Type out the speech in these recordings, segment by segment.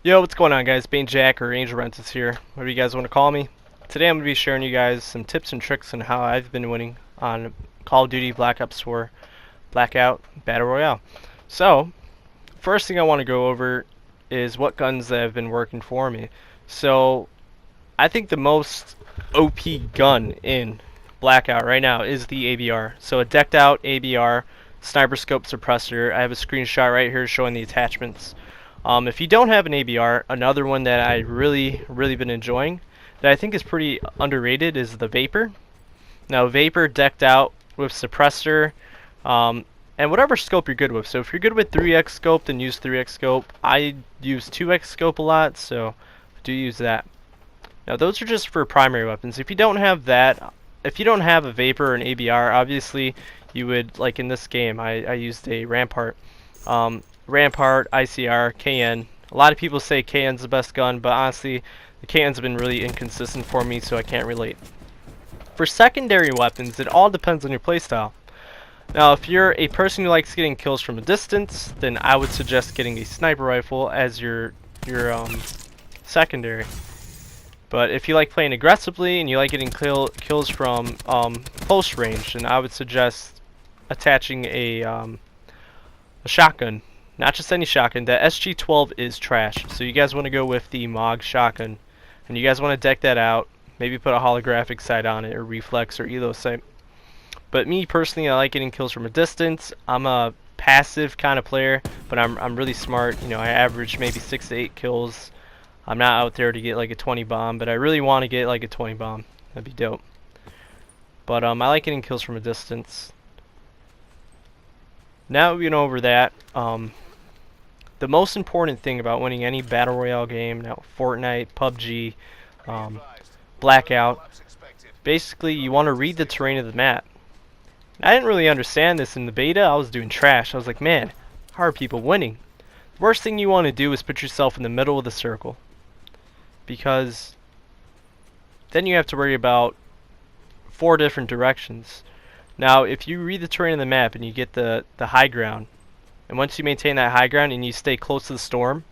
Yo, what's going on, guys? Bane Jack or Angel Rentis here, whatever you guys want to call me. Today I'm going to be sharing you guys some tips and tricks on how I've been winning on Call of Duty Black Ops 4 Blackout Battle Royale. So, first thing I want to go over is what guns that have been working for me. So, I think the most OP gun in Blackout right now is the ABR. So a decked out ABR, sniper scope suppressor. I have a screenshot right here showing the attachments. If you don't have an ABR, another one that I really been enjoying that I think is pretty underrated is the Vapor. Now Vapor decked out with suppressor, and whatever scope you're good with. So if you're good with 3x scope, then use 3x scope. I use 2x scope a lot, so do use that. Now those are just for primary weapons. If you don't have that, if you don't have a Vapor or an ABR, obviously you would, like in this game, I used a Rampart. Rampart, ICR, KN. A lot of people say KN's the best gun, but honestly, the KN's been really inconsistent for me, so I can't relate. For secondary weapons, it all depends on your playstyle. Now, if you're a person who likes getting kills from a distance, then I would suggest getting a sniper rifle as your secondary. But if you like playing aggressively and you like getting kills from close range, then I would suggest attaching a shotgun. Not just any shotgun. The SG-12 is trash. So you guys want to go with the MOG shotgun. And you guys want to deck that out. Maybe put a holographic sight on it, or reflex, or elo sight. But me personally, I like getting kills from a distance. I'm a passive kind of player, but I'm really smart. You know, I average maybe 6 to 8 kills. I'm not out there to get like a 20 bomb, but I really want to get like a 20 bomb. That'd be dope. But I like getting kills from a distance. Now we know over that, the most important thing about winning any Battle Royale game, now Fortnite, PUBG, Blackout, basically you want to read the terrain of the map. I didn't really understand this in the beta. I was doing trash. I was like, man, how are people winning? The worst thing you want to do is put yourself in the middle of the circle, because then you have to worry about 4 different directions. Now, if you read the terrain of the map and you get the high ground, and once you maintain that high ground and you stay close to the storm,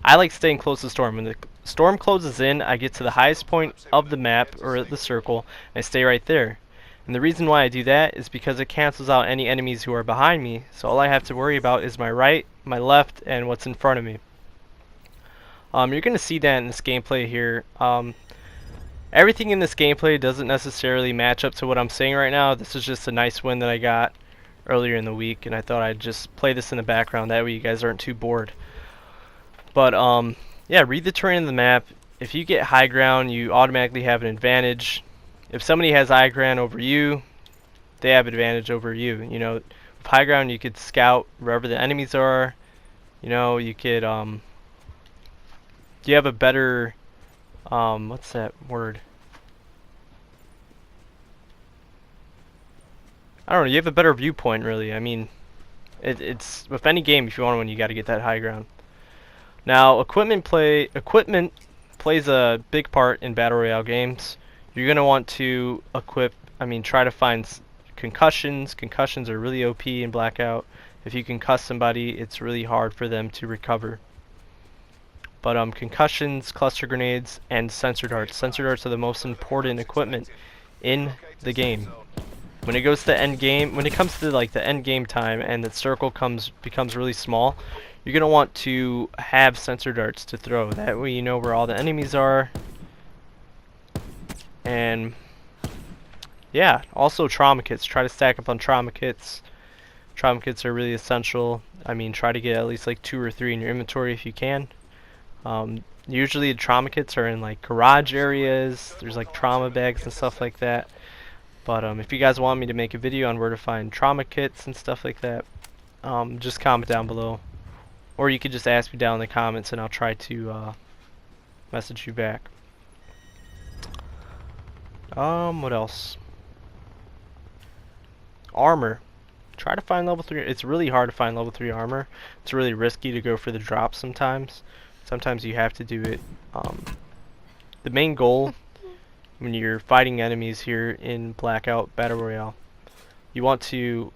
I like staying close to the storm. When the storm closes in, I get to the highest point of the map, or the circle, and I stay right there. And the reason why I do that is because it cancels out any enemies who are behind me, so all I have to worry about is my right, my left, and what's in front of me. You're going to see that in this gameplay here. Everything in this gameplay doesn't necessarily match up to what I'm saying right now. This is just a nice win that I got earlier in the week, and I thought I'd just play this in the background, that way you guys aren't too bored. But yeah, read the terrain of the map. If you get high ground, you automatically have an advantage. If somebody has high ground over you, they have advantage over you. You know, with high ground you could scout wherever the enemies are. You know, you could you have a better what's that word? I don't know, you have a better viewpoint, really. I mean, it's with any game, if you want to win, you got to get that high ground. Now, equipment plays a big part in Battle Royale games. You're going to want to try to find concussions. Concussions are really OP in Blackout. If you concuss somebody, it's really hard for them to recover. But concussions, cluster grenades, and sensor darts. Sensor darts are the most important equipment in the game. When it goes to the end game, when it comes to like the end game time and the circle becomes really small, you're gonna want to have sensor darts to throw. That way you know where all the enemies are. And yeah, also trauma kits. Try to stack up on trauma kits. Trauma kits are really essential. I mean, try to get at least like 2 or 3 in your inventory if you can. Usually the trauma kits are in like garage areas. There's like trauma bags and stuff like that. But if you guys want me to make a video on where to find trauma kits and stuff like that, just comment down below. Or you could just ask me down in the comments and I'll try to message you back. What else? Armor. Try to find level 3. It's really hard to find level 3 armor. It's really risky to go for the drop sometimes. Sometimes you have to do it. The main goal when you're fighting enemies here in Blackout Battle Royale, you want to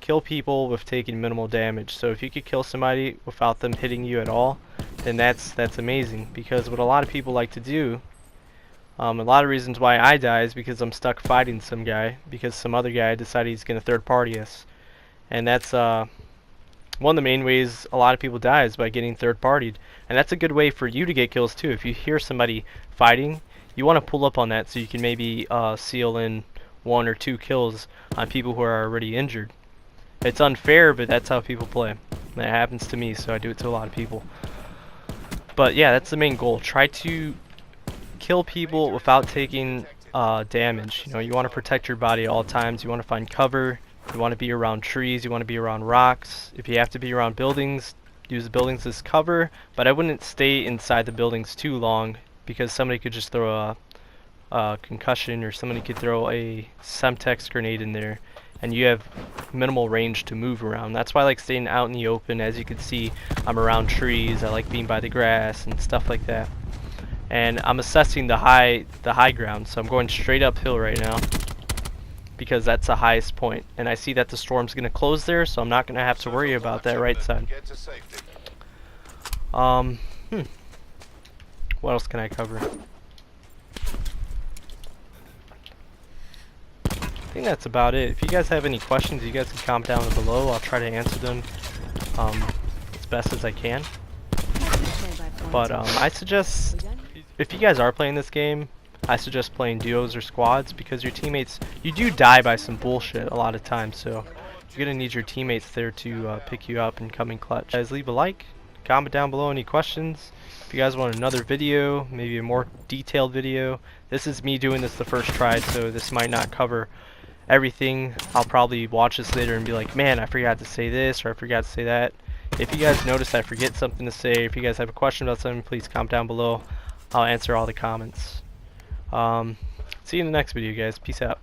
kill people with taking minimal damage. So if you could kill somebody without them hitting you at all, And that's amazing, because what a lot of people like to do, a lot of reasons why I die is because I'm stuck fighting some guy because some other guy decided he's going to third party us. And that's one of the main ways a lot of people die is by getting third partied. And that's a good way for you to get kills too. If you hear somebody fighting, you want to pull up on that so you can maybe seal in 1 or 2 kills on people who are already injured. It's unfair, but that's how people play. That happens to me, so I do it to a lot of people. But yeah, that's the main goal. Try to kill people without taking damage. You know, you want to protect your body at all times. You want to find cover. You want to be around trees. You want to be around rocks. If you have to be around buildings, use the buildings as cover. But I wouldn't stay inside the buildings too long, because somebody could just throw a concussion, or somebody could throw a Semtex grenade in there, and you have minimal range to move around. That's why I like staying out in the open. As you can see, I'm around trees. I like being by the grass and stuff like that. And I'm assessing the high ground, so I'm going straight uphill right now because that's the highest point. And I see that the storm's going to close there, so I'm not going to have to worry about that right side. What else can I cover? I think that's about it. If you guys have any questions, you guys can comment down below. I'll try to answer them as best as I can. But I suggest, if you guys are playing this game, I suggest playing duos or squads, because your teammates, you do die by some bullshit a lot of times, so you're going to need your teammates there to pick you up and come in clutch. Guys, leave a like, comment down below any questions. If you guys want another video, maybe a more detailed video, this is me doing this the first try, so this might not cover everything. I'll probably watch this later and be like, man, I forgot to say this, or I forgot to say that. If you guys notice I forget something to say, if you guys have a question about something, please comment down below. I'll answer all the comments. See you in the next video, guys. Peace out.